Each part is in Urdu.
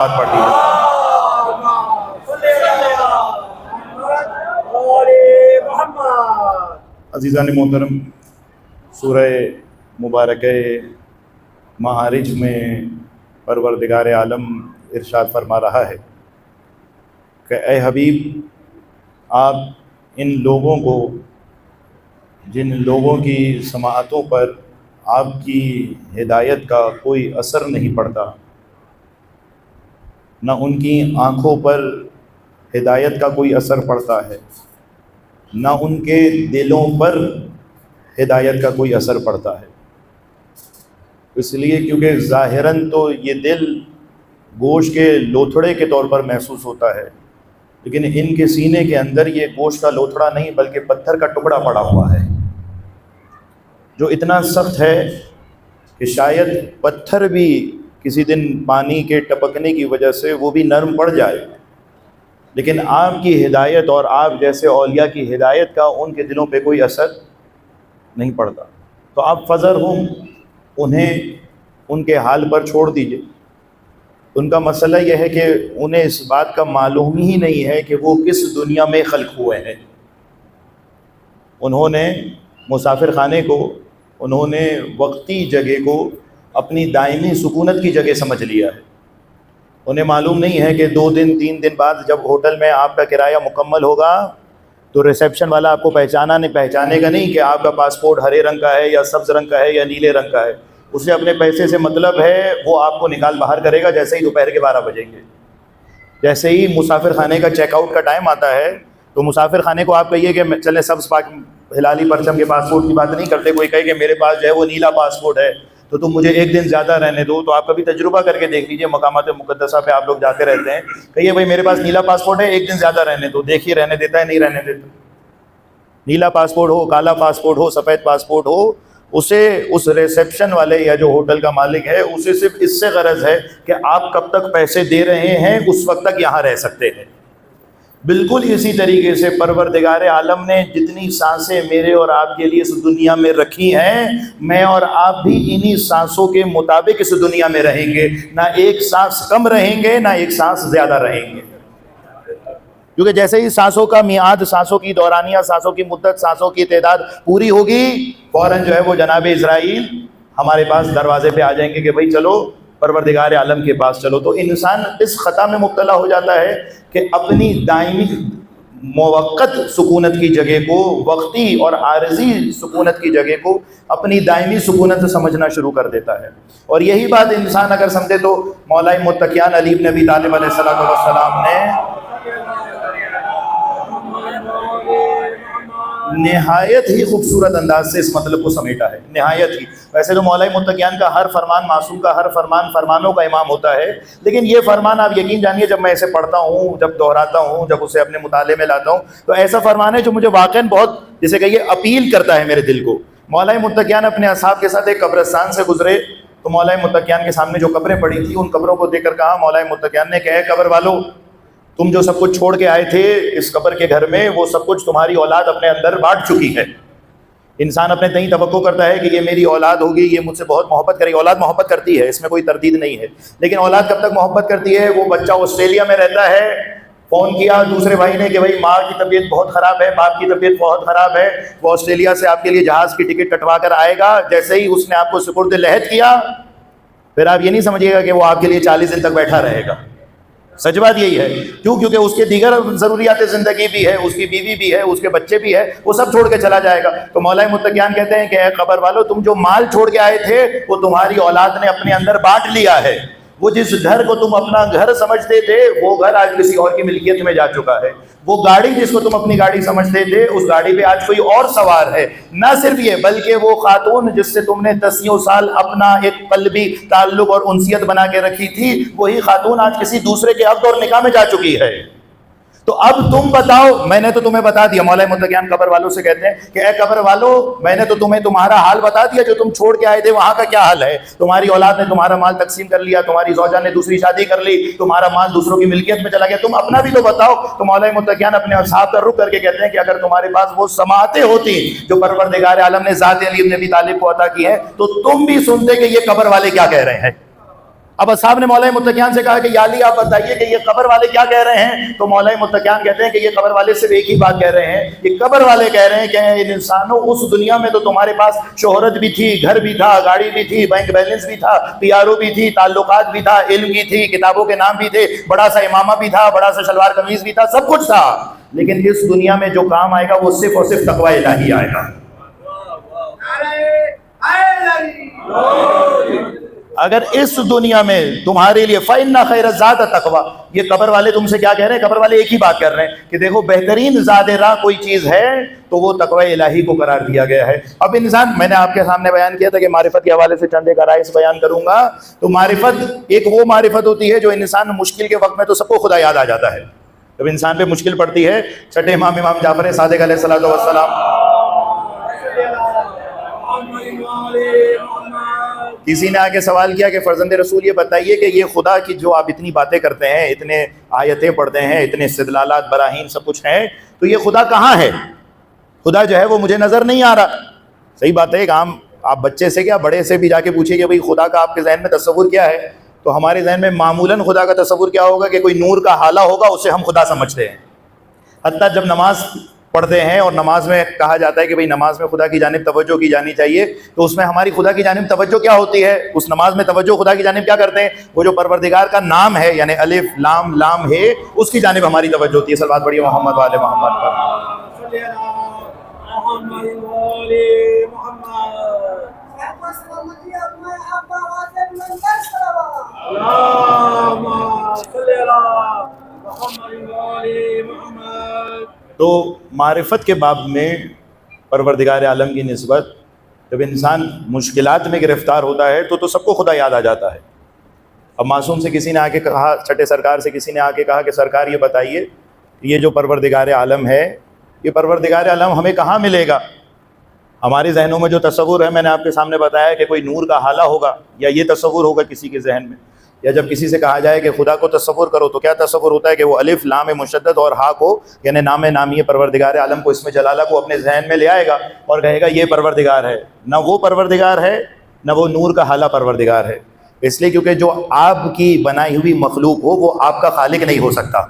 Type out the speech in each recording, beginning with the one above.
بات پڑھ لیجیے۔ عزیزان محترم، سورہ مبارکہ معارج میں پروردگار عالم ارشاد فرما رہا ہے کہ اے حبیب، آپ ان لوگوں کو جن لوگوں کی سماعتوں پر آپ کی ہدایت کا کوئی اثر نہیں پڑتا، نہ ان کی آنکھوں پر ہدایت کا کوئی اثر پڑتا ہے، نہ ان کے دلوں پر ہدایت کا کوئی اثر پڑتا ہے۔ اس لیے کیونکہ ظاہراً تو یہ دل گوشت کے لوتھڑے کے طور پر محسوس ہوتا ہے، لیکن ان کے سینے کے اندر یہ گوشت کا لوتھڑا نہیں بلکہ پتھر کا ٹکڑا پڑا ہوا ہے، جو اتنا سخت ہے کہ شاید پتھر بھی کسی دن پانی کے ٹپکنے کی وجہ سے وہ بھی نرم پڑ جائے، لیکن آپ کی ہدایت اور آپ جیسے اولیاء کی ہدایت کا ان کے دلوں پہ کوئی اثر نہیں پڑتا۔ تو آپ فذر ہوں، انہیں ان کے حال پر چھوڑ دیجئے۔ ان کا مسئلہ یہ ہے کہ انہیں اس بات کا معلوم ہی نہیں ہے کہ وہ کس دنیا میں خلق ہوئے ہیں۔ انہوں نے مسافر خانے کو، انہوں نے وقتی جگہ کو اپنی دائمی سکونت کی جگہ سمجھ لیا ہے۔ انہیں معلوم نہیں ہے کہ 2 دن 3 دن بعد جب ہوٹل میں آپ کا کرایہ مکمل ہوگا تو ریسیپشن والا آپ کو پہچانے گا نہیں کہ آپ کا پاسپورٹ ہرے رنگ کا ہے یا سبز رنگ کا ہے یا نیلے رنگ کا ہے۔ اسے اپنے پیسے سے مطلب ہے، وہ آپ کو نکال باہر کرے گا جیسے ہی دوپہر کے 12 بجیں گے۔ جیسے ہی مسافر خانے کا چیک آؤٹ کا ٹائم آتا ہے تو مسافر خانے کو آپ کہیے کہ چلیں سبز ہلالی پرچم کے پاسپورٹ کی بات نہیں کرتے، کوئی کہے کہ میرے پاس جو ہے وہ نیلا پاسپورٹ ہے تو تم مجھے 1 دن زیادہ رہنے دو۔ تو آپ کبھی تجربہ کر کے دیکھ لیجئے، مقامات مقدسہ پہ آپ لوگ جاتے رہتے ہیں، کہیے بھائی میرے پاس نیلا پاسپورٹ ہے، 1 دن زیادہ رہنے دو، دیکھیے رہنے دیتا ہے نہیں رہنے دیتا۔ نیلا پاسپورٹ ہو، کالا پاسپورٹ ہو، سفید پاسپورٹ ہو، اسے اس ریسیپشن والے یا جو ہوٹل کا مالک ہے اسے صرف اس سے غرض ہے کہ آپ کب تک پیسے دے رہے ہیں اس وقت تک یہاں رہ سکتے ہیں۔ بالکل اسی طریقے سے پروردگار عالم نے جتنی سانسیں میرے اور آپ کے لیے اس دنیا میں رکھی ہیں، میں اور آپ بھی انہی سانسوں کے مطابق اس دنیا میں رہیں گے، نہ ایک سانس کم رہیں گے نہ ایک سانس زیادہ رہیں گے، کیونکہ جیسے ہی سانسوں کا میعاد، سانسوں کی دورانیہ، سانسوں کی مدت، سانسوں کی تعداد پوری ہوگی، فوراً جو ہے وہ جناب اسرائیل ہمارے پاس دروازے پہ آ جائیں گے کہ بھائی چلو پروردگار عالم کے پاس چلو۔ تو انسان اس خطا میں مبتلا ہو جاتا ہے کہ اپنی دائمی موقت سکونت کی جگہ کو، وقتی اور عارضی سکونت کی جگہ کو اپنی دائمی سکونت سمجھنا شروع کر دیتا ہے۔ اور یہی بات انسان اگر سمجھے تو مولا متقیان علی بن ابی طالب علیہ السلام نے نہایت ہی خوبصورت انداز سے اس مطلب کو سمیٹا ہے، نہایت ہی۔ ویسے تو مولا متقیان کا ہر فرمان، معصوم کا ہر فرمان فرمانوں کا امام ہوتا ہے، لیکن یہ فرمان آپ یقین جانیے جب میں اسے پڑھتا ہوں، جب دہراتا ہوں، جب اسے اپنے مطالعے میں لاتا ہوں تو ایسا فرمان ہے جو مجھے واقعاً بہت جسے کہیے اپیل کرتا ہے میرے دل کو۔ مولا متقیان اپنے اصحاب کے ساتھ ایک قبرستان سے گزرے تو مولا متقیان کے سامنے جو قبریں پڑی تھیں ان قبروں کو دیکھ کر کہا مولا متقیان نے کہ اے قبر والو، تم جو سب کچھ چھوڑ کے آئے تھے اس قبر کے گھر میں، وہ سب کچھ تمہاری اولاد اپنے اندر بانٹ چکی ہے۔ انسان اپنے تئیں توقع کرتا ہے کہ یہ میری اولاد ہوگی، یہ مجھ سے بہت محبت کرے گی۔ اولاد محبت کرتی ہے، اس میں کوئی تردید نہیں ہے، لیکن اولاد کب تک محبت کرتی ہے؟ وہ بچہ آسٹریلیا میں رہتا ہے، فون کیا دوسرے بھائی نے کہ بھائی ماں کی طبیعت بہت خراب ہے، باپ کی طبیعت بہت خراب ہے، وہ آسٹریلیا سے آپ کے لیے جہاز کی ٹکٹ کٹوا کر آئے گا۔ جیسے ہی اس نے آپ کو سپرد لحد کیا، پھر آپ یہ نہیں سمجھیے گا کہ وہ آپ کے لیے 40 دن تک بیٹھا رہے گا۔ سچ بات یہی ہے، کیوں؟ کیونکہ اس کے دیگر ضروریات زندگی بھی ہے، اس کی بیوی بھی ہے، اس کے بچے بھی ہے، وہ سب چھوڑ کے چلا جائے گا۔ تو مولا متقیان کہتے ہیں کہ اے قبر والو، تم جو مال چھوڑ کے آئے تھے وہ تمہاری اولاد نے اپنے اندر بانٹ لیا ہے۔ وہ جس گھر کو تم اپنا گھر سمجھتے تھے وہ گھر آج کسی اور کی ملکیت میں جا چکا ہے۔ وہ گاڑی جس کو تم اپنی گاڑی سمجھتے تھے اس گاڑی پہ آج کوئی اور سوار ہے۔ نہ صرف یہ بلکہ وہ خاتون جس سے تم نے 10 سال اپنا ایک قلبی تعلق اور انسیت بنا کے رکھی تھی، وہی خاتون آج کسی دوسرے کے عقد اور نکاح میں جا چکی ہے۔ تو اب تم بتاؤ، میں نے تو تمہیں بتا دیا، مولا متقیان قبر والوں سے کہتے ہیں کہ اے قبر والو، میں نے تو تمہیں تمہارا حال بتا دیا، جو تم چھوڑ کے آئے تھے وہاں کا کیا حال ہے۔ تمہاری اولاد نے تمہارا مال تقسیم کر لیا، تمہاری زوجہ نے دوسری شادی کر لی، تمہارا مال دوسروں کی ملکیت میں چلا گیا، تم اپنا بھی تو بتاؤ۔ تو مولا متقیان اپنے اصحاب کا رخ کر کے کہتے ہیں کہ اگر تمہارے پاس وہ سماعتیں ہوتی جو پروردگار عالم نے ذات علی بن ابی طالب کو عطا کی ہے تو تم بھی سنتے کہ یہ قبر والے کیا کہہ رہے ہیں۔ اب اصحاب نے مولا متقیان سے کہا کہ یا علی آپ بتائیے کہ یہ قبر والے کیا کہہ رہے ہیں؟ تو مولا متقیان کہتے ہیں کہ یہ قبر والے صرف ایک ہی بات کہہ رہے ہیں، یہ قبر والے کہہ رہے ہیں کہ انسانوں اس دنیا میں تو تمہارے پاس شہرت بھی تھی، گھر بھی تھا، گاڑی بھی تھی، بینک بیلنس بھی تھا، پی آر او بھی تھی، تعلقات بھی تھا، علم بھی تھی، کتابوں کے نام بھی تھے، بڑا سا امامہ بھی تھا، بڑا سا شلوار قمیض بھی تھا، سب کچھ تھا، لیکن اس دنیا میں جو کام آئے گا وہ صرف اور صرف تقوی الہی آئے گا۔ اگر اس دنیا میں تمہارے لیے فَإِنَّ خَيْرَ الزَّادِ التَّقْوَىٰ، یہ قبر والے تم سے کیا کہہ رہے ہیں؟ قبر والے ایک ہی بات کر رہے ہیں کہ دیکھو بہترین زاد راہ کوئی چیز ہے تو وہ تقوی الہی کو قرار دیا گیا ہے۔ اب انسان، میں نے آپ کے سامنے بیان کیا تھا کہ معرفت کے حوالے سے چند ایک رائز بیان کروں گا، تو معرفت ایک وہ معرفت ہوتی ہے جو انسان مشکل کے وقت میں تو سب کو خدا یاد آ جاتا ہے، جب انسان پہ مشکل پڑتی ہے، چھٹے امام جعفر صادق علیہ الصلوۃ والسلام، کسی نے آ کے سوال کیا کہ فرزند رسول یہ بتائیے کہ یہ خدا کی جو آپ اتنی باتیں کرتے ہیں، اتنے آیتیں پڑھتے ہیں، اتنے استدلالات براہین سب کچھ ہیں، تو یہ خدا کہاں ہے؟ خدا جو ہے وہ مجھے نظر نہیں آ رہا۔ صحیح بات ہے کہ آپ بچے سے کیا بڑے سے بھی جا کے پوچھیے کہ بھئی خدا کا آپ کے ذہن میں تصور کیا ہے، تو ہمارے ذہن میں معمولاً خدا کا تصور کیا ہوگا کہ کوئی نور کا حالہ ہوگا، اسے ہم خدا سمجھتے ہیں۔ حتیٰ جب نماز پڑھتے ہیں اور نماز میں کہا جاتا ہے کہ بھئی نماز میں خدا کی جانب توجہ کی جانی چاہیے، تو اس میں ہماری خدا کی جانب توجہ کیا ہوتی ہے؟ اس نماز میں توجہ خدا کی جانب کیا کرتے ہیں؟ وہ جو پروردگار کا نام ہے، یعنی الف لام لام ہے، اس کی جانب ہماری توجہ ہوتی ہے۔ صلوات پڑھیے محمد والے محمد پر۔ تو معرفت کے باب میں پروردگار عالم کی نسبت جب انسان مشکلات میں گرفتار ہوتا ہے تو سب کو خدا یاد آ جاتا ہے۔ اب معصوم سے کسی نے آ کے کہا، چھٹے سرکار سے کسی نے آ کے کہا کہ سرکار یہ بتائیے یہ جو پروردگار عالم ہے، یہ پروردگار عالم ہمیں کہاں ملے گا؟ ہمارے ذہنوں میں جو تصور ہے میں نے آپ کے سامنے بتایا کہ کوئی نور کا حالہ ہوگا، یا یہ تصور ہوگا کسی کے ذہن میں، یا جب کسی سے کہا جائے کہ خدا کو تصور کرو تو کیا تصور ہوتا ہے کہ وہ الف لام مشدد اور ہا کو، یعنی نام نامی پروردگار عالم کو، اسم جلالہ کو اپنے ذہن میں لے آئے گا اور کہے گا یہ پروردگار ہے۔ نہ وہ پروردگار ہے، نہ وہ نور کا حالہ پروردگار ہے، اس لیے کیونکہ جو آپ کی بنائی ہوئی مخلوق ہو وہ آپ کا خالق نہیں ہو سکتا۔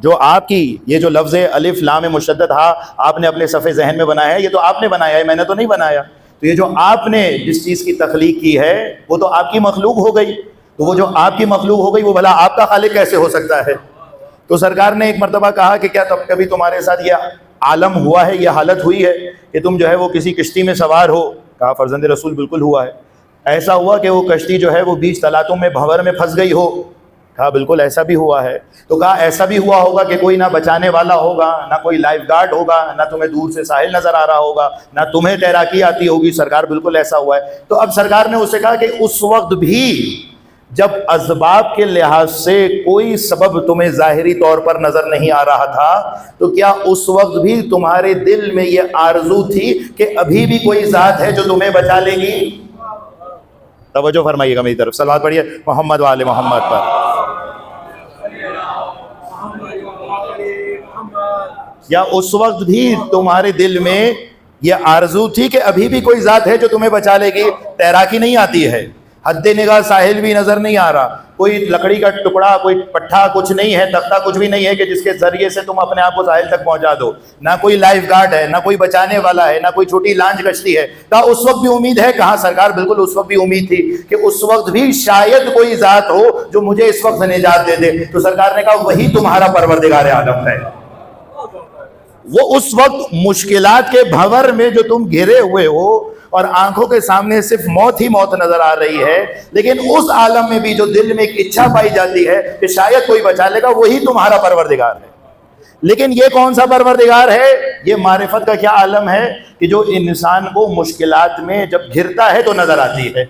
جو آپ کی یہ جو لفظ ہے الف لام مشدد ہا آپ نے اپنے صفحے ذہن میں بنایا ہے، یہ تو آپ نے بنایا ہے، میں نے تو نہیں بنایا۔ تو یہ جو آپ نے جس چیز کی تخلیق کی ہے وہ تو آپ کی مخلوق ہو گئی، تو وہ جو آپ کی مخلوق ہو گئی وہ بھلا آپ کا خالق کیسے ہو سکتا ہے؟ تو سرکار نے ایک مرتبہ کہا کہ کیا تب کبھی تمہارے ساتھ یہ عالم ہوا ہے، یہ حالت ہوئی ہے کہ تم جو ہے وہ کسی کشتی میں سوار ہو؟ کہا فرزند رسول بالکل ہوا ہے۔ ایسا ہوا کہ وہ کشتی جو ہے وہ بیچ تلاطم میں بھنور میں پھنس گئی ہو؟ کہا بالکل ایسا بھی ہوا ہے۔ تو کہا ایسا بھی ہوا ہوگا کہ کوئی نہ بچانے والا ہوگا، نہ کوئی لائف گارڈ ہوگا، نہ تمہیں دور سے ساحل نظر آ رہا ہوگا، نہ تمہیں تیراکی آتی ہوگی؟ سرکار بالکل ایسا ہوا ہے۔ تو اب سرکار نے اس سے کہا کہ اس وقت بھی جب اسباب کے لحاظ سے کوئی سبب تمہیں ظاہری طور پر نظر نہیں آ رہا تھا، تو کیا اس وقت بھی تمہارے دل میں یہ آرزو تھی کہ ابھی بھی کوئی ذات ہے جو تمہیں بچا لے گی؟ توجہ فرمائیے گا میری طرف، صلوات پڑھیے محمد والے محمد پر۔ یا اس وقت بھی تمہارے دل میں یہ آرزو تھی کہ ابھی بھی کوئی ذات ہے جو تمہیں بچا لے گی؟ تیراکی نہیں آتی ہے، حد نگاہ ساحل بھی نظر نہیں آ رہا، کوئی لکڑی کا ٹکڑا، کوئی پٹھا کچھ نہیں ہے، تختہ کچھ بھی نہیں ہے کہ جس کے ذریعے سے تم اپنے آپ کو ساحل تک پہنچا دو، نہ کوئی لائف گارڈ ہے، نہ کوئی بچانے والا ہے، نہ کوئی چھوٹی لانچ کشتی ہے۔ کہا اس وقت بھی امید ہے؟ کہا سرکار بالکل اس وقت بھی امید تھی کہ اس وقت بھی شاید کوئی ذات ہو جو مجھے اس وقت نجات دے دے۔ تو سرکار نے کہا وہی تمہارا پروردگار عالم ہے۔ وہ اس وقت مشکلات کے بھنور میں جو تم گھرے ہوئے ہو اور آنکھوں کے سامنے صرف موت ہی موت نظر آ رہی ہے، لیکن اس عالم میں بھی جو دل میں ایک اچھا پائی جاتی ہے کہ شاید کوئی بچا لے گا، وہی تمہارا پروردگار ہے۔ لیکن یہ کون سا پروردگار ہے؟ یہ معرفت کا کیا عالم ہے کہ جو انسان کو مشکلات میں جب گھرتا ہے تو نظر آتی ہے۔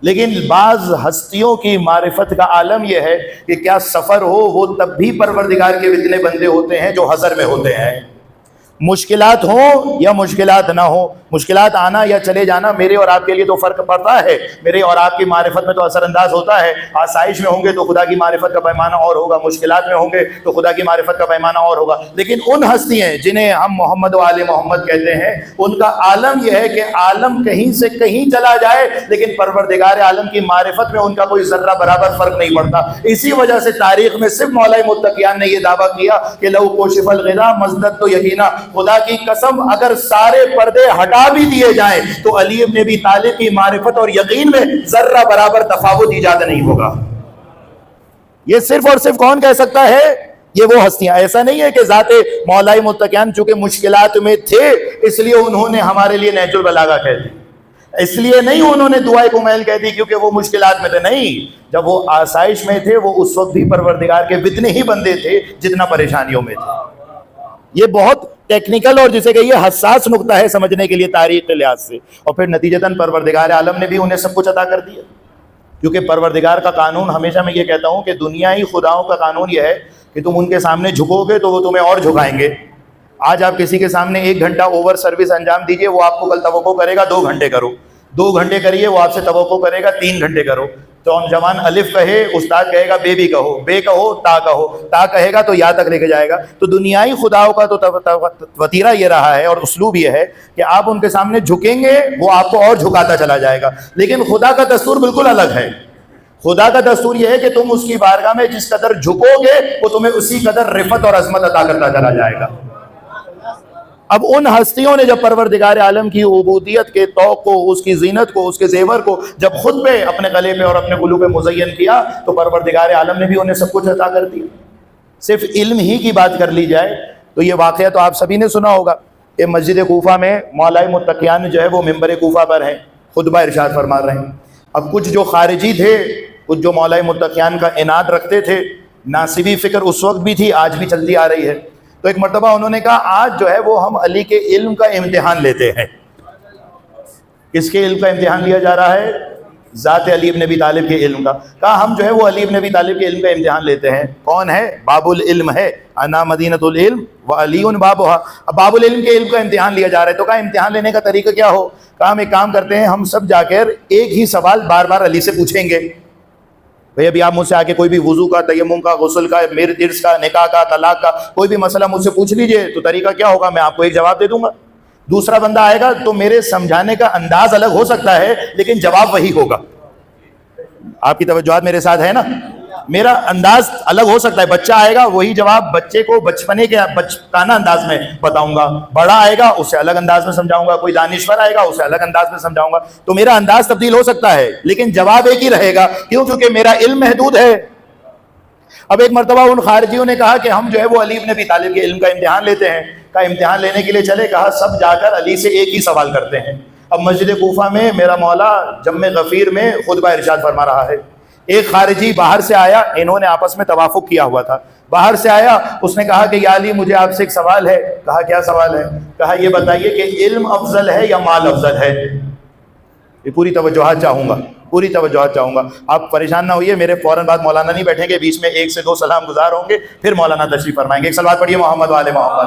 لیکن بعض ہستیوں کی معرفت کا عالم یہ ہے کہ کیا سفر ہو وہ تب بھی پروردگار کے اتنے بندے ہوتے ہیں جو حضر میں ہوتے ہیں۔ مشکلات ہوں یا مشکلات نہ ہوں، مشکلات آنا یا چلے جانا میرے اور آپ کے لیے تو فرق پڑتا ہے، میرے اور آپ کی معرفت میں تو اثر انداز ہوتا ہے۔ آسائش میں ہوں گے تو خدا کی معرفت کا پیمانہ اور ہوگا، مشکلات میں ہوں گے تو خدا کی معرفت کا پیمانہ اور ہوگا۔ لیکن ان ہستیاں جنہیں ہم محمد و آل محمد کہتے ہیں، ان کا عالم یہ ہے کہ عالم کہیں سے کہیں چلا جائے لیکن پروردگار عالم کی معرفت میں ان کا کوئی ذرہ برابر فرق نہیں پڑتا۔ اسی وجہ سے تاریخ میں صرف مولا متقیان نے یہ دعویٰ کیا کہ لو کوشف الغنا مزدد تو یقینا، خدا کی قسم اگر سارے پردے ہٹا بھی دیے جائیں تو علی ابن ابی طالب کی معرفت اور یقین میں ذرہ برابر تفاوت ایجاد نہیں ہوگا۔ یہ صرف اور صرف کون کہہ سکتا ہے؟ یہ وہ ہستیاں۔ ایسا نہیں ہے کہ ذات مولا متقیان چونکہ مشکلات میں تھے اس لیے انہوں نے ہمارے لیے نہج البلاغہ کہہ دی، اس لیے نہیں انہوں نے دعائے کمیل کہہ دی کیونکہ وہ مشکلات میں تھے، نہیں، جب وہ آسائش میں تھے وہ اس وقت بھی پروردگار کے اتنے ہی بندے تھے جتنا پریشانیوں میں تھے۔ یہ بہت ٹیکنیکل اور جسے کہ یہ حساس نقطہ ہے سمجھنے کے لیے تاریخ کے لحاظ سے، اور پھر نتیجتاً پروردگار عالم نے بھی انہیں سب کچھ عطا کر دیا، کیونکہ پروردگار کا قانون، ہمیشہ میں یہ کہتا ہوں کہ دنیائی خداؤں کا قانون یہ ہے کہ تم ان کے سامنے جھکو گے تو وہ تمہیں اور جھکائیں گے۔ آج آپ کسی کے سامنے 1 گھنٹہ اوور سروس انجام دیجئے، وہ آپ کو کل توقع کرے گا 2 گھنٹے کرو، 2 گھنٹے کریے وہ آپ سے توقع کرے گا 3 گھنٹے کرو۔ تو جوان الف کہے استاد کہے گا بے بھی کہو، بے کہو تا کہے گا تو یا تک لے کے جائے گا۔ تو دنیائی خداؤں کا تو وتیرہ یہ رہا ہے اور اسلوب یہ ہے کہ آپ ان کے سامنے جھکیں گے وہ آپ کو اور جھکاتا چلا جائے گا، لیکن خدا کا دستور بالکل الگ ہے۔ خدا کا دستور یہ ہے کہ تم اس کی بارگاہ میں جس قدر جھکو گے وہ تمہیں اسی قدر رفعت اور عظمت عطا کرتا چلا جائے گا۔ اب ان ہستیوں نے جب پروردگار عالم کی عبودیت کے توق کو، اس کی زینت کو، اس کے زیور کو جب خود پہ اپنے گلے پہ اور اپنے قلوب پہ مزین کیا تو پروردگار عالم نے بھی انہیں سب کچھ عطا کر دیا۔ صرف علم ہی کی بات کر لی جائے تو یہ واقعہ تو آپ سبھی نے سنا ہوگا کہ مسجد کوفہ میں مولا متقیان جو ہے وہ ممبر کوفہ پر ہیں، خطبہ ارشاد فرما رہے ہیں۔ اب کچھ جو خارجی تھے، کچھ جو مولا متقیان کا عناد رکھتے تھے، ناصبی فکر اس وقت بھی تھی آج بھی چلتی آ رہی ہے، تو ایک مرتبہ انہوں نے کہا آج جو ہے وہ ہم علی کے علم کا امتحان لیتے ہیں۔ کس کے علم کا امتحان لیا جا رہا ہے؟ ذات علی ابن ابی طالب کے علم کا۔ کہا ہم جو ہے وہ علی ابن ابی طالب کے علم کا امتحان لیتے ہیں۔ کون ہے؟ باب العلم ہے، انا مدینۃ العلم وعلی بابها۔ اب باب العلم کے علم کا امتحان لیا جا رہا ہے، تو کہا امتحان لینے کا طریقہ کیا ہو؟ کہا ہم ایک کام کرتے ہیں، ہم سب جا کر ایک ہی سوال بار بار علی سے پوچھیں گے۔ بھئی ابھی آپ مجھ سے آ کے کوئی بھی وضو کا، تیمم کا، غسل کا، عرس کا، نکاح کا، طلاق کا کوئی بھی مسئلہ مجھ سے پوچھ لیجئے، تو طریقہ کیا ہوگا؟ میں آپ کو ایک جواب دے دوں گا، دوسرا بندہ آئے گا تو میرے سمجھانے کا انداز الگ ہو سکتا ہے لیکن جواب وہی ہوگا۔ آپ کی توجہات میرے ساتھ ہے نا؟ میرا انداز الگ ہو سکتا ہے، بچہ آئے گا وہی جواب بچے کو بچپنے کے بچپانہ انداز میں بتاؤں گا، بڑا آئے گا اسے الگ انداز میں سمجھاؤں گا، کوئی دانشور آئے گا اسے الگ انداز میں سمجھاؤں گا، تو میرا انداز تبدیل ہو سکتا ہے لیکن جواب ایک ہی رہے گا، کیوں؟ کیونکہ میرا علم محدود ہے۔ اب ایک مرتبہ ان خارجیوں نے کہا کہ ہم جو ہے وہ علی ابن ابی طالب کے علم کا امتحان لیتے ہیں۔ کہا امتحان لینے کے لیے چلے، کہا سب جا کر علی سے ایک ہی سوال کرتے ہیں۔ اب مسجد کوفہ میں میرا مولا جم غفیر میں خطبہ ارشاد فرما رہا ہے، ایک خارجی باہر سے آیا، انہوں نے آپس میں توافق کیا ہوا تھا، باہر سے آیا، اس نے کہا کہ یا علی مجھے آپ سے ایک سوال ہے۔ کہا کیا سوال ہے؟ کہا یہ بتائیے کہ علم افضل ہے یا مال افضل ہے؟ یہ پوری توجہات چاہوں گا، پوری توجہات چاہوں گا، آپ پریشان نہ ہوئیے، میرے فوراً بعد مولانا نہیں بیٹھیں گے، بیچ میں 1 سے 2 سلام گزار ہوں گے، پھر مولانا تشریف فرمائیں گے۔ ایک صلوات پڑھیے محمد والے محمد۔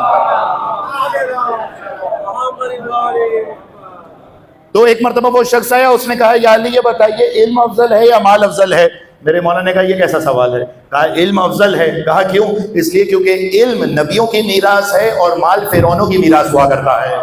تو ایک مرتبہ وہ شخص آیا، اس نے کہا یا علی یہ بتائیے علم افضل ہے یا مال افضل ہے؟ میرے مولانا نے کہا یہ کیسا سوال ہے؟ کہا علم افضل ہے۔ کہا کیوں؟ اس لیے کیونکہ علم نبیوں کی میراث ہے اور مال فرعونوں کی میراث ہوا کرتا ہے۔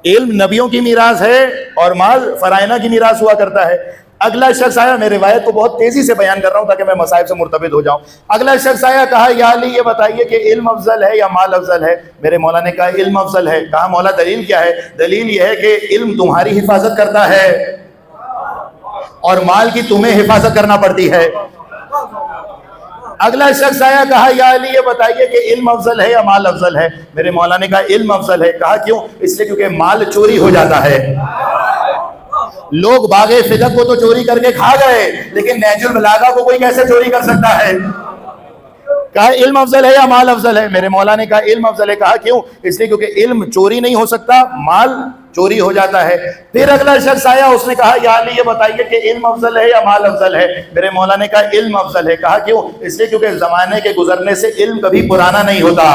علم نبیوں کی میراث ہے اور مال فرعونہ کی میراث ہوا کرتا ہے۔ اگلا شخص آیا، میں روایت کو بہت تیزی سے بیان کر رہا ہوں تاکہ میں مصائب سے مرتبط ہو جاؤں۔ اگلا شخص آیا، کہا یا علی یہ بتائیے کہ علم افضل ہے یا مال افضل ہے؟ میرے مولا نے کہا علم افضل ہے۔ کہا مولا دلیل کیا ہے؟ دلیل یہ ہے کہ علم تمہاری حفاظت کرتا ہے اور مال کی تمہیں حفاظت کرنا پڑتی ہے۔ اگلا شخص آیا، کہا یا علی یہ بتائیے کہ علم افضل ہے یا مال افضل ہے؟ میرے مولا نے کہا علم افضل ہے۔ کہا کیوں؟ اس لیے کیونکہ مال چوری ہو جاتا ہے، لوگ باغ فدق کو تو چوری کر کے کھا گئے لیکن نہج البلاغہ کو کوئی کیسے چوری کر سکتا ہے؟ کہا علم افضل ہے یا مال افضل ہے؟ میرے مولا نے کہا علم افضل ہے۔ کہا کیوں؟ اس لیے کیونکہ علم چوری نہیں ہو سکتا، مال چوری ہو جاتا ہے۔ پھر اگلا شخص آیا، اس نے کہا یا علی یہ بتائیے کہ علم افضل ہے یا مال افضل ہے؟ میرے مولا نے کہا علم افضل ہے۔ کہا کیوں؟ اس لیے کیونکہ زمانے کے گزرنے سے علم کبھی پرانا نہیں ہوتا،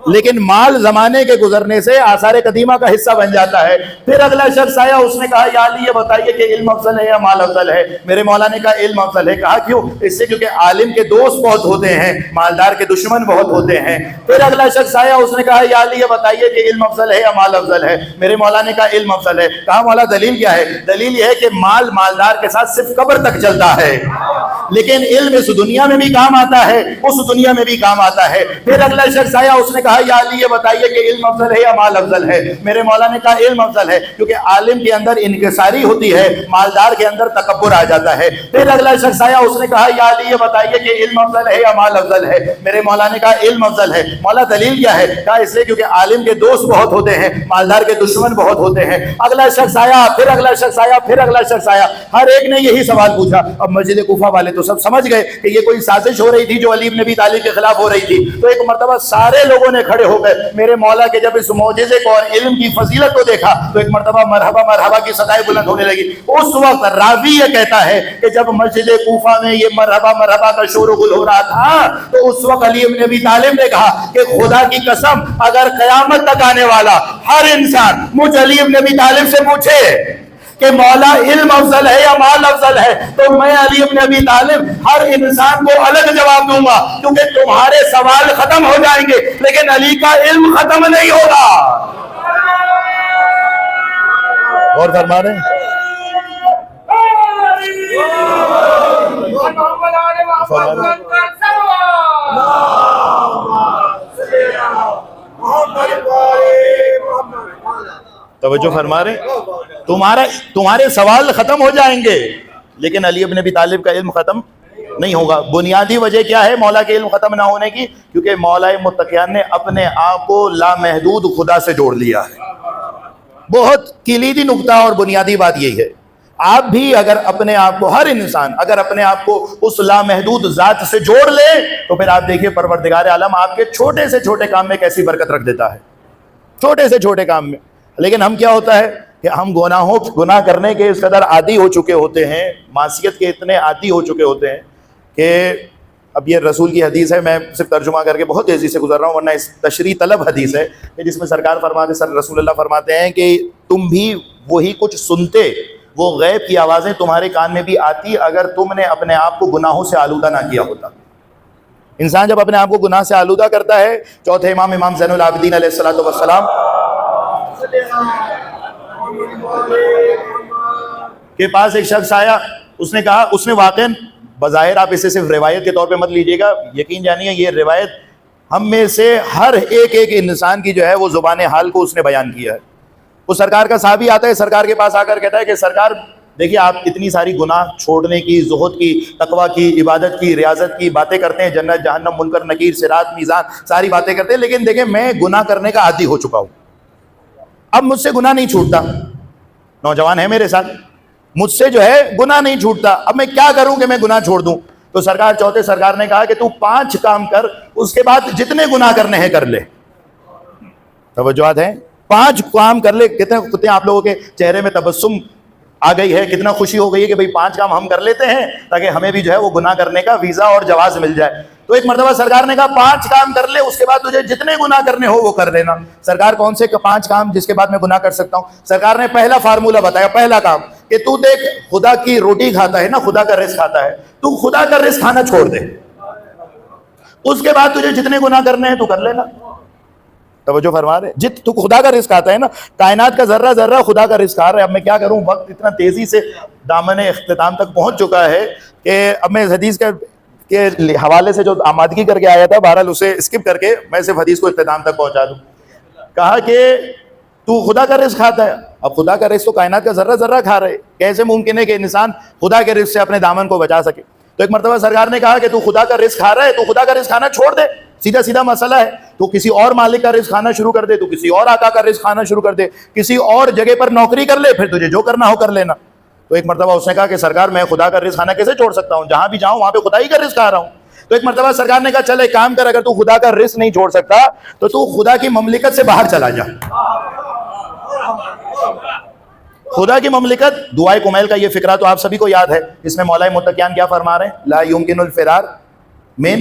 لیکن مال زمانے کے گزرنے سے آثار قدیمہ کا حصہ بن جاتا ہے۔ پھر اگلا شخص آیا، اس نے کہا یا علی یہ بتائیے کہ علم افضل ہے یا مال افضل ہے؟ میرے مولا نے کہا علم افضل ہے۔ کہا کیوں؟ اس سے کیونکہ عالم کے دوست بہت ہوتے ہیں، مالدار کے دشمن بہت ہوتے ہیں۔ پھر اگلا شخص آیا، اس نے کہا یا علی یہ بتائیے کہ علم افضل ہے یا مال افضل ہے؟ میرے مولا نے کہا علم افضل ہے۔ کہا مولا دلیل کیا ہے؟ دلیل یہ ہے کہ مال مالدار کے ساتھ صرف قبر تک چلتا ہے، لیکن علم اس دنیا میں بھی کام آتا ہے، اس دنیا میں بھی کام آتا ہے۔ پھر اگلا شخص آیا، اس نے کہا یا علی یہ بتائیے کہ علم افضل ہے یا مال افضل ہے؟ میرے مولا نے کہا علم افضل ہے، کیونکہ عالم کے اندر انکساری ہوتی ہے، مالدار کے اندر تکبر آ جاتا ہے۔ پھر اگلا شخص آیا، اس نے کہا یا علی یہ بتائیے کہ علم افضل ہے یا مال افضل ہے؟ میرے مولا نے کہا علم افضل ہے۔ مولا دلیل کیا ہے؟ کہا اس لیے کیونکہ عالم کے دوست بہت ہوتے ہیں، مالدار کے دشمن بہت ہوتے ہیں۔ اگلا شخص آیا، پھر اگلا شخص آیا، پھر اگلا شخص آیا، ہر ایک نے یہی سوال پوچھا۔ اب مسجد کوفہ والے تو سب سمجھ گئے کہ یہ کوئی سازش ہو رہی تھی جو علی بن ابی طالب کے خلاف ہو رہی تھی۔ تو ایک مرتبہ سارے لوگوں نے کھڑے ہو گئے، میرے مولا کے جب اس معجزے کو اور علم کی فضیلت کو دیکھا تو ایک مرتبہ مرحبا مرحبا کی صدائیں بلند ہونے لگی۔ اس وقت راوی یہ کہتا ہے کہ جب مسجد کوفہ میں یہ مرحبا مرحبا کا شور و غل ہو رہا تھا تو اس وقت علی بن ابی طالب نے کہا کہ خدا کی قسم اگر قیامت تک آنے والا ہر انسان مجھ علی بن ابی طالب سے پوچھے کہ مولا علم افضل ہے یا مال افضل ہے تو میں علی بن ابی طالب ہر انسان کو الگ جواب دوں گا، کیونکہ تمہارے سوال ختم ہو جائیں گے لیکن علی کا علم ختم نہیں ہوگا۔ اور فرما رہے ہیں توجہ فرما رہے تمہارے سوال ختم ہو جائیں گے لیکن علی بن ابی طالب کا علم ختم نہیں ہوگا۔ بنیادی وجہ کیا ہے مولا کے علم ختم نہ ہونے کی؟ کیونکہ مولا متقیان نے اپنے آپ کو لامحدود خدا سے جوڑ لیا ہے۔ بہت کلیدی نقطہ اور بنیادی بات یہی ہے، آپ بھی اگر اپنے آپ کو، ہر انسان اگر اپنے آپ کو اس لامحدود ذات سے جوڑ لے تو پھر آپ دیکھیے پروردگار عالم آپ کے چھوٹے سے چھوٹے کام میں کیسی برکت رکھ دیتا ہے، چھوٹے سے چھوٹے کام میں۔ لیکن ہم کیا ہوتا ہے کہ ہم گناہ کرنے کے اس قدر عادی ہو چکے ہوتے ہیں، معصیت کے اتنے عادی ہو چکے ہوتے ہیں کہ اب یہ رسول کی حدیث ہے، میں صرف ترجمہ کر کے بہت تیزی سے گزر رہا ہوں ورنہ اس تشریح طلب حدیث ہے کہ جس میں سرکار فرماتے، رسول اللہ فرماتے ہیں کہ تم بھی وہی کچھ سنتے، وہ غیب کی آوازیں تمہارے کان میں بھی آتی اگر تم نے اپنے آپ کو گناہوں سے آلودہ نہ کیا ہوتا۔ انسان جب اپنے آپ کو گناہ سے آلودہ کرتا ہے، چوتھے امام زین العابدین علیہ الصلوۃ والسلام کے پاس ایک شخص آیا، اس نے کہا، اس نے واقعاً بظاہر آپ اسے صرف روایت کے طور پہ مت لیجئے گا، یقین جانیے یہ روایت ہم میں سے ہر ایک انسان کی جو ہے وہ زبان حال کو اس نے بیان کیا ہے۔ وہ سرکار کا صحابی آتا ہے، سرکار کے پاس آ کر کہتا ہے کہ سرکار دیکھیے آپ اتنی ساری گناہ چھوڑنے کی، زہد کی، تقویٰ کی، عبادت کی، ریاضت کی باتیں کرتے ہیں، جنت جہنم منکر نکیر صراط میزان ساری باتیں کرتے ہیں، لیکن دیکھیں میں گناہ کرنے کا عادی ہو چکا ہوں، اب مجھ سے گناہ نہیں چھوٹتا۔ نوجوان ہے میرے ساتھ، مجھ سے جو ہے گناہ نہیں چھوٹتا، اب میں کیا کروں کہ میں گناہ چھوڑ دوں؟ تو سرکار نے کہا کہ تو 5 کام کر، اس کے بعد جتنے گناہ کرنے ہیں کر لے۔ توجہات ہیں، 5 کام کر لے۔ کتنے آپ لوگوں کے چہرے میں تبسم آ گئی ہے، کتنا خوشی ہو گئی ہے کہ بھئی 5 کام ہم کر لیتے ہیں تاکہ ہمیں بھی جو ہے وہ گناہ کرنے کا ویزا اور جواز مل جائے۔ تو ایک مرتبہ سرکار نے کہا 5 کام کر لے، اس کے بعد تجھے جتنے گناہ کرنے ہو وہ کر لینا۔ سرکار کون سے 5 کام جس کے بعد میں گناہ کر سکتا ہوں؟ سرکار نے پہلا فارمولہ بتایا، پہلا کام کہ تو دیکھ خدا کی روٹی کھاتا ہے نا، خدا کا رزق کھاتا ہے، تو خدا کا رزق کھانا چھوڑ دے، اس کے بعد تجھے جتنے گناہ کرنے ہیں تو کر لینا۔ توجہ فرما رہے، تو خدا کا رزق کھاتا ہے نا، کائنات کا ذرہ ذرہ خدا کا رزق کھا رہا ہے۔ اب میں کیا کروں، وقت اتنا تیزی سے دامن اختتام تک پہنچ چکا ہے کہ اب میں اس حدیث کے حوالے سے جو آمادگی کر کے آیا تھا، بہرحال اسے اسکپ کر کے میں صرف حدیث کو اختتام تک پہنچا دوں۔ کہا کہ تو خدا کا رزق کھاتا ہے، اب خدا کا رزق تو کائنات کا ذرہ ذرہ کھا رہے، کیسے ممکن ہے کہ انسان خدا کے رزق سے اپنے دامن کو بچا سکے؟ تو ایک مرتبہ سرکار نے کہا کہ تو خدا کا رزق کھا رہا ہے تو خدا کا رزق کھانا چھوڑ دے، سیدھا سیدھا مسئلہ ہے۔ تو کسی اور مالک کا رزق کھانا شروع کر دے، تو کسی اور آقا کا رزق کھانا شروع کر دے، کسی اور جگہ پر نوکری کر لے، پھر تجھے جو کرنا ہو کر لینا۔ تو ایک مرتبہ اس نے کہا کہ سرکار میں خدا کا رزق کھانا کیسے چھوڑ سکتا ہوں، جہاں بھی جاؤں وہاں پہ خدا ہی کا رزق کھا رہا ہوں۔ تو ایک مرتبہ سرکار نے کہا چل ایک کام کر، اگر تو خدا کا رزق نہیں چھوڑ سکتا تو تو خدا کی مملکت سے باہر چلا جا۔ خدا کی مملکت، دعائے کمیل کا یہ فقرہ تو آپ سبھی کو یاد ہے، اس میں مولا متقیان کیا فرما رہے ہیں؟ لا یمکن الفرار من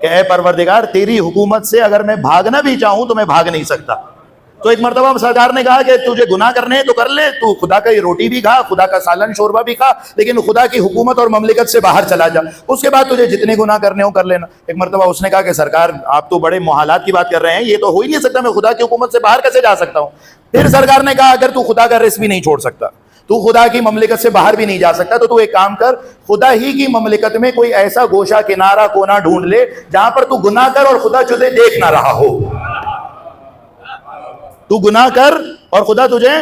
کہ اے پروردگار تیری حکومت سے اگر میں بھاگنا بھی چاہوں تو میں بھاگ نہیں سکتا. تو ایک مرتبہ سرکار نے کہا کہ تجھے گناہ کرنے ہیں تو کر لے, تو خدا کا یہ روٹی بھی کھا, خدا کا سالن شوربہ بھی کھا, لیکن خدا کی حکومت اور مملکت سے باہر چلا جا, اس کے بعد تجھے جتنے گناہ کرنے ہو کر لینا. ایک مرتبہ اس نے کہا کہ سرکار آپ تو بڑے محالات کی بات کر رہے ہیں, یہ تو ہو ہی نہیں سکتا, میں خدا کی حکومت سے باہر کیسے جا سکتا ہوں. پھر سرکار نے کہا اگر تو خدا کا رزق بھی نہیں چھوڑ سکتا, تو خدا کی مملکت سے باہر بھی نہیں جا سکتا, تو ایک کام کر, خدا ہی کی مملکت میں کوئی ایسا گوشہ کنارہ کونا ڈھونڈ لے جہاں پر تو گناہ کر اور خدا تجھے دیکھ نہ رہا ہو. تو گناہ کر اور خدا تجھے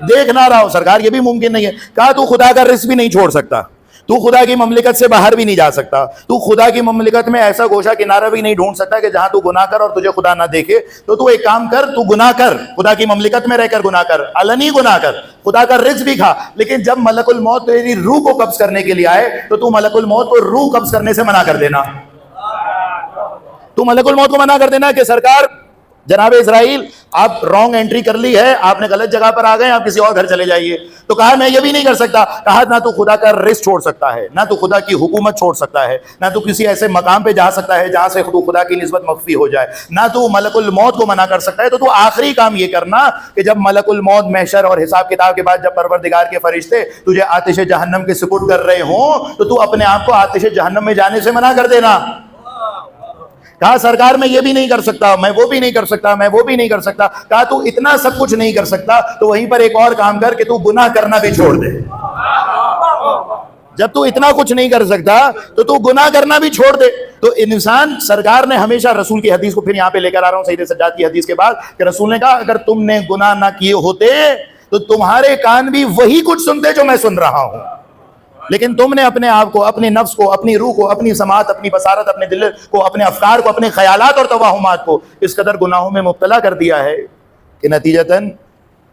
دیکھ نہ رہا ہو. سرکار یہ بھی ممکن نہیں ہے. کہا تو خدا کا رزق بھی نہیں چھوڑ سکتا, تو خدا کی مملکت سے باہر بھی نہیں جا سکتا, تو خدا کی مملکت میں ایسا گوشہ کنارہ بھی نہیں ڈھونڈ سکتا کہ جہاں تو گناہ کر اور تجھے خدا نہ دیکھے. تو ایک کام کر, تو گناہ کر, خدا کی مملکت میں رہ کر گناہ کر, علنی گناہ کر, خدا کا رزق بھی کھا, لیکن جب ملک الموت تیری روح کو قبض کرنے کے لیے آئے تو ملک الموت کو روح قبض کرنے سے منع کر دینا. تو ملک الموت کو منع کر دینا کہ سرکار جناب اسرائیل آپ رانگ انٹری کر لی ہے, آپ نے غلط جگہ پر آ گئے, آپ کسی اور گھر چلے جائیے. تو کہا میں یہ بھی نہیں کر سکتا. کہا نہ تو خدا کا رزق چھوڑ سکتا ہے, نہ تو خدا کی حکومت چھوڑ سکتا ہے, نہ تو کسی ایسے مقام پہ جا سکتا ہے جہاں سے خدا کی نسبت مخفی ہو جائے, نہ تو ملک الموت کو منع کر سکتا ہے. تو آخری کام یہ کرنا کہ جب ملک الموت محشر اور حساب کتاب کے بعد جب پروردگار کے فرشتے تجھے آتش جہنم کے سپرد کر رہے ہوں تو اپنے آپ کو آتش جہنم میں جانے سے منع کر دینا. کہا سرکار میں یہ بھی نہیں کر سکتا, میں وہ بھی نہیں کر سکتا, میں وہ بھی نہیں کر سکتا. کہا تو اتنا سب کچھ نہیں کر سکتا تو وہیں پر ایک اور کام کر کہ تو گناہ کرنا بھی چھوڑ دے. جب تو اتنا کچھ نہیں کر سکتا تو گناہ کرنا بھی چھوڑ دے. تو انسان, سرکار نے ہمیشہ رسول کی حدیث کو پھر یہاں پہ لے کر آ رہا ہوں سید سجاد کی حدیث کے بعد, کہ رسول نے کہا اگر تم نے گناہ نہ کیے ہوتے تو تمہارے کان بھی وہی کچھ سنتے جو میں سن رہا ہوں, لیکن تم نے اپنے آپ کو, اپنے نفس کو, اپنی روح کو, اپنی سماعت, اپنی بصارت, اپنے دل کو, اپنے افکار کو, اپنے خیالات اور توہمات کو اس قدر گناہوں میں مبتلا کر دیا ہے کہ نتیجتاً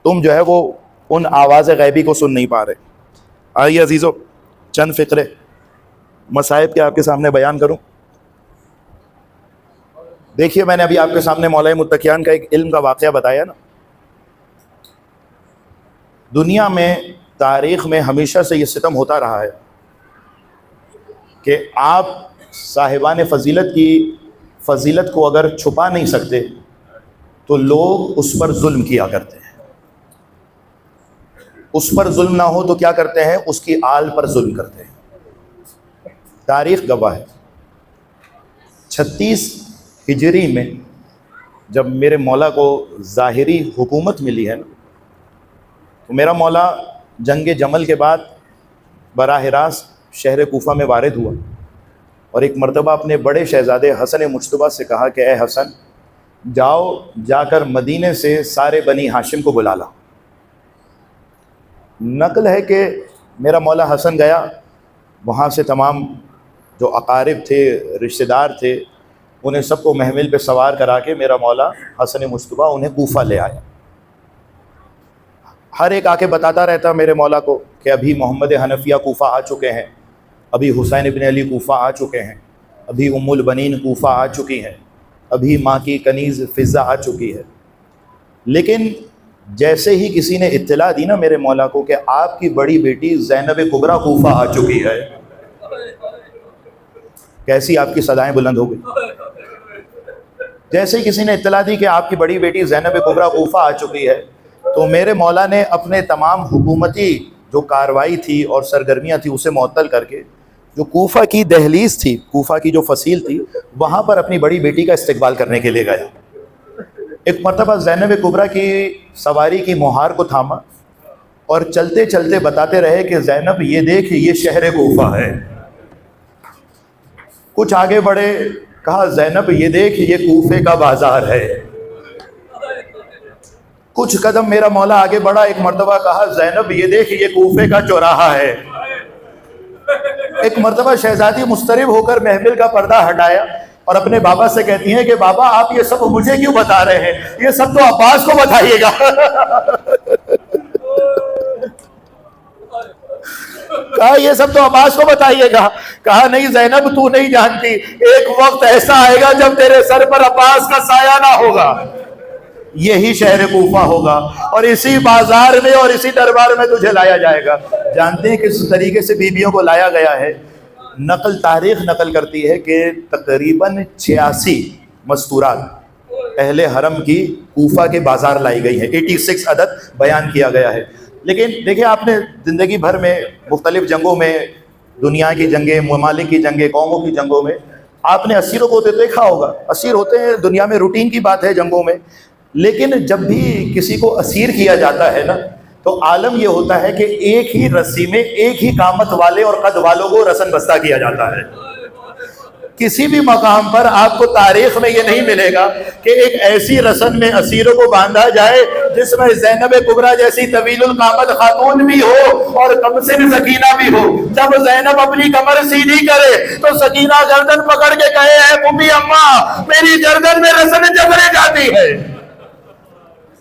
تم جو ہے وہ ان آواز غیبی کو سن نہیں پا رہے. آئیے عزیزو, چند فقرے مصائب کے آپ کے سامنے بیان کروں. دیکھیے میں نے ابھی آپ کے سامنے مولا متقیان کا ایک علم کا واقعہ بتایا نا. دنیا میں, تاریخ میں ہمیشہ سے یہ ستم ہوتا رہا ہے کہ آپ صاحبان فضیلت کی فضیلت کو اگر چھپا نہیں سکتے تو لوگ اس پر ظلم کیا کرتے ہیں. اس پر ظلم نہ ہو تو کیا کرتے ہیں, اس کی آل پر ظلم کرتے ہیں. تاریخ گواہ ہے. 36 ہجری میں جب میرے مولا کو ظاہری حکومت ملی ہے نا, تو میرا مولا جنگ جمل کے بعد براہ راست شہر کوفہ میں وارد ہوا اور ایک مرتبہ اپنے بڑے شہزادے حسن مجتبیٰ سے کہا کہ اے حسن, جاؤ جا کر مدینے سے سارے بنی ہاشم کو بلا لا. نقل ہے کہ میرا مولا حسن گیا, وہاں سے تمام جو اقارب تھے, رشتہ دار تھے, انہیں سب کو محمل پہ سوار کرا کے میرا مولا حسن مجتبیٰ انہیں کوفہ لے آیا. ہر ایک آ کے بتاتا رہتا میرے مولا کو کہ ابھی محمد حنفیہ کوفہ آ چکے ہیں, ابھی حسین ابن علی کوفہ آ چکے ہیں, ابھی ام البنین کوفہ آ چکی ہیں, ابھی ماں کی کنیز فضہ آ چکی ہے. لیکن جیسے ہی کسی نے اطلاع دی نا میرے مولا کو کہ آپ کی بڑی بیٹی زینب کبریٰ کوفہ آ چکی ہے, کیسی آپ کی صدائیں بلند ہو گئی. جیسے ہی کسی نے اطلاع دی کہ آپ کی بڑی بیٹی زینب کبریٰ کوفہ آ چکی ہے تو میرے مولا نے اپنے تمام حکومتی جو کاروائی تھی اور سرگرمیاں تھی اسے معطل کر کے جو کوفہ کی دہلیز تھی, کوفہ کی جو فصیل تھی, وہاں پر اپنی بڑی بیٹی کا استقبال کرنے کے لیے گیا. ایک مرتبہ زینب کبریٰ کی سواری کی مہار کو تھاما اور چلتے چلتے بتاتے رہے کہ زینب یہ دیکھ, یہ شہر کوفہ ہے. کچھ آگے بڑھے, کہا زینب یہ دیکھ, یہ کوفے کا بازار ہے. کچھ قدم میرا مولا آگے بڑھا, ایک مرتبہ کہا زینب یہ دیکھ, یہ کوفے کا چوراہا ہے. ایک مرتبہ شہزادی مضطرب ہو کر محفل کا پردہ ہٹایا اور اپنے بابا سے کہتی ہیں کہ بابا آپ یہ سب مجھے کیوں بتا رہے ہیں, یہ سب تو عباس کو بتائیے گا. کہا یہ سب تو عباس کو بتائیے گا. کہا نہیں زینب تو نہیں جانتی, ایک وقت ایسا آئے گا جب تیرے سر پر عباس کا سایہ نہ ہوگا, یہی شہر کوفہ ہوگا اور اسی بازار میں اور اسی دربار میں تجھے لایا جائے گا. جانتے ہیں کس طریقے سے بیویوں کو لایا گیا ہے؟ تاریخ نقل کرتی ہے کہ تقریباً 86 مستورات اہل حرم کی کوفہ کے بازار لائی گئی ہے، 86 عدد بیان کیا گیا ہے۔ لیکن دیکھیں آپ نے زندگی بھر میں مختلف جنگوں میں، دنیا کی جنگیں، ممالک کی جنگیں، قوموں کی جنگوں میں آپ نے اسیروں کو دیکھا ہوگا، اسیر ہوتے ہیں، دنیا میں روٹین کی بات ہے جنگوں میں۔ لیکن جب بھی کسی کو اسیر کیا جاتا ہے نا، تو عالم یہ ہوتا ہے کہ ایک ہی رسی میں ایک ہی قامت والے اور قد والوں کو رسن بستہ کیا جاتا ہے۔ کسی بھی مقام پر آپ کو تاریخ میں یہ نہیں ملے گا کہ ایک ایسی رسن میں اسیروں کو باندھا جائے جس میں زینب کبریٰ جیسی طویل القامت خاتون بھی ہو اور کمسن سکینہ بھی ہو۔ جب زینب اپنی کمر سیدھی کرے تو سکینہ گردن پکڑ کے کہے اے بوبی اماں میری گردن میں رسن جبرے جاتی ہے۔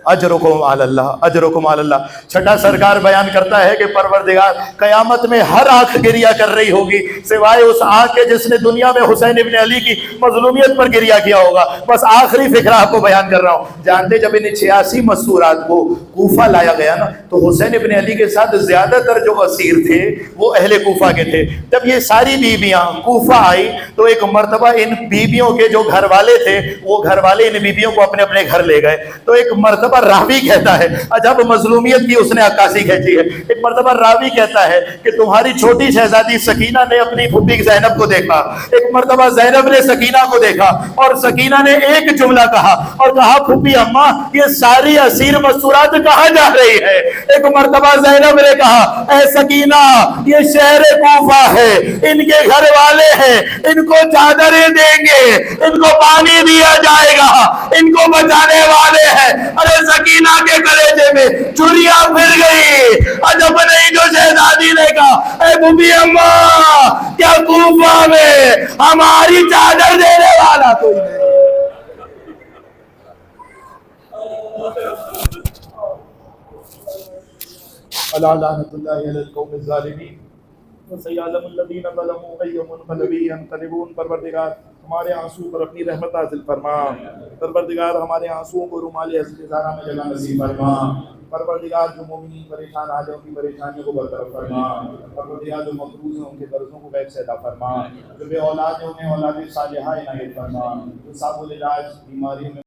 اجرکم علی اللہ، اجرکم علی اللہ۔ چھٹا سرکار بیان کرتا ہے کہ پروردگار قیامت میں ہر آنکھ گریہ کر رہی ہوگی سوائے اس آنکھ کے جس نے دنیا میں حسین ابن علی کی مظلومیت پر گریہ کیا ہوگا۔ بس آخری فکرہ آپ کو بیان کر رہا ہوں۔ جانتے جب ان 86 مستورات کو کوفہ لایا گیا نا، تو حسین ابن علی کے ساتھ زیادہ تر جو اسیر تھے وہ اہل کوفہ کے تھے۔ جب یہ ساری بیویاں کوفہ آئی تو ایک مرتبہ ان بیویوں کے جو گھر والے تھے وہ گھر والے ان بیویوں کو اپنے اپنے گھر لے گئے۔ تو ایک مرتبہ راوی کہتا ہے، جب مظلومیت کی اس نے عکاسی کھینچی ہے، ایک مرتبہ راوی کہتا ہے کہ تمہاری چھوٹی شہزادی سکینہ نے اپنی پھوپھی زینب کو دیکھا، ایک مرتبہ زینب نے سکینہ کو دیکھا اور سکینہ نے ایک جملہ کہا اور کہا پھوپھی اماں یہ ساری اسیر مستورات کہاں جا رہی ہے؟ ایک مرتبہ زینب نے کہا اے سکینہ یہ شہر کوفہ ہے، ان کے گھر والے ہیں، ان کو چادریں دیں گے، ان کو پانی دیا جائے گا، ان کو بچانے والے ہیں۔ ارے سکینہ کے کلیجے میں چڑیاں پھر گئی۔ عجب نہیں جو شہزادی نے کہا اے بوبی اماں کیا کوفہ میں ہماری چادر دینے والا کوئی نہیں؟ الا لعنت اللہ علی القوم الظالمین وسيعلم الذين ظلموا أي منقلب ينقلبون۔ پروردگار ہمارے آنسو پر اپنی رحمت نازل فرما، پروردگار ہمارے آنسوؤں کو رومال استخارہ میں جگہ نصیب فرما، پروردگار جو مومنین پریشان حال ہیں ان کی پریشانیوں کو برطرف فرما، پروردگار جو مقروض ہیں ان کے قرضوں کو بیک سے ادا فرما، جو بے اولاد ہیں انہیں اولاد صالحہ عنایت فرما، جو صاحب العلاج بیماریوں میں